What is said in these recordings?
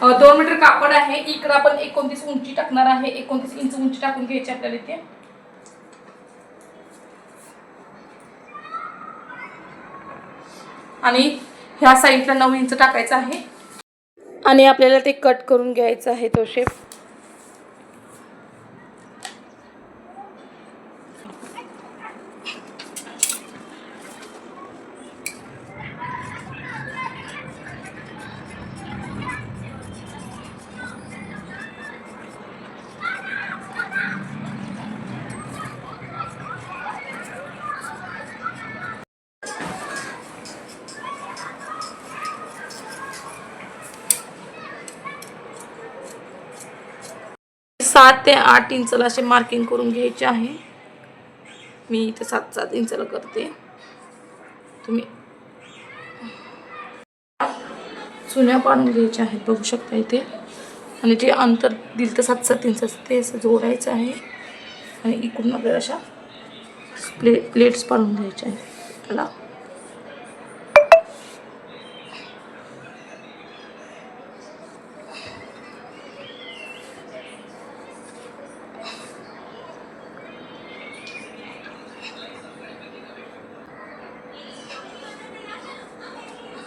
2 metre कापड आहे. इकडे आपण 29 उंची टाकणार आहे. 29 इंच उंची टाकून घ्यायची आपल्याला इथे. आणि ह्या साईडला 9 इंच टाकायचं आहे आणि आपल्याला ते कट करून घ्यायचं आहे तो शेप. सात ते 8 इंचला असे मार्किंग करून घ्यायचे आहे. मी इथे 7 इंचला करते. तुम्ही चुन्या पाडून घ्यायच्या आहेत बघू शकता इथे. आणि जे अंतर दिलं तर 7 इंच ते असं जोडायचं आहे. आणि इकडून आपल्याला अशा प्लेट्स पाडून घ्यायच्या आहेत त्याला.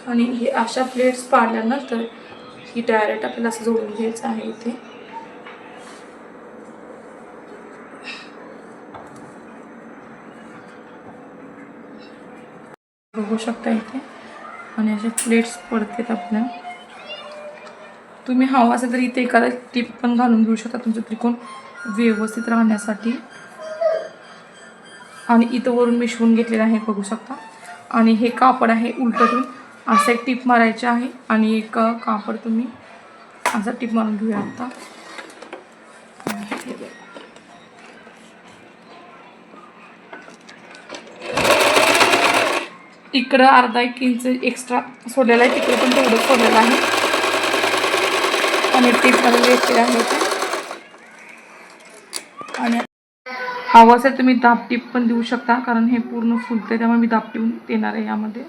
आणि हे अशा प्लेट्स पाडल्यानंतर ही डायरेक्ट आपल्याला असं जोडून घ्यायचं आहे इथे. बघू शकता इथे. आणि अशा प्लेट्स पडतात आपल्या. तुम्ही हवा असेल तर इथे एखादा टिप पण घालून घेऊ शकता तुमचं त्रिकोण व्यवस्थित राहण्यासाठी. आणि इथं वरून मी शिवून घेतलेलं आहे बघू शकता. आणि हे कापड आहे उलटून असं एक टिप मारायचे आहे. आणि एक कापड तुम्ही असं टिप मारून घेऊया आता. इकडं अर्धा 1 इंच एक्स्ट्रा सोडलेला आहे. तिकडे पण तेवढं सोडलेलं आहे. आणि टिप मारून घ्यायचे आहे ते. आणि हवं असेल तुम्ही दाब टिप पण देऊ शकता कारण हे पूर्ण फुलते त्यामुळे मी दाब टिपून देणार आहे यामध्ये.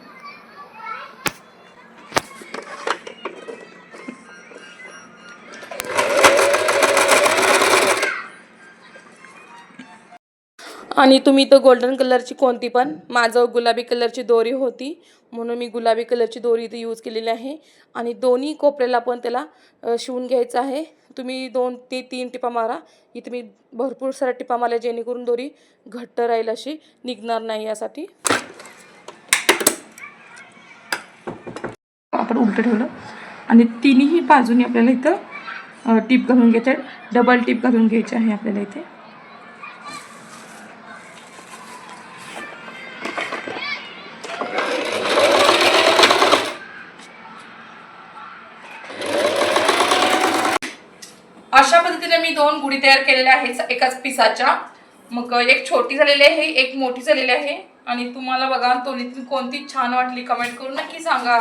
आणि तुम्ही तर गोल्डन कलरची कोणती पण, माझं गुलाबी कलरची दोरी होती म्हणून मी गुलाबी कलरची दोरी इथे यूज केलेली आहे. आणि दोन्ही कोपऱ्याला पण त्याला शिवून घ्यायचं आहे. तुम्ही 2 ते 3 टिपा मारा. इथे मी भरपूर साऱ्या टिपा मारल्या जेणेकरून दोरी घट्ट राहील अशी निघणार नाही यासाठी. आपण उलटं ठेवलं आणि तिन्ही बाजूनी आपल्याला इथं टिप घालून घ्यायचे. डबल टिप घालून घ्यायची आहे आपल्याला इथे. अशा पद्धतीने मी 2 गुढी तयार केलेल्या आहेत एकाच पिसाच्या. मग एक छोटी झालेली आहे, एक मोठी झालेली आहे. आणि तुम्हाला बघा दोन्हीतून कोणती छान वाटली कमेंट करून नक्की सांगा.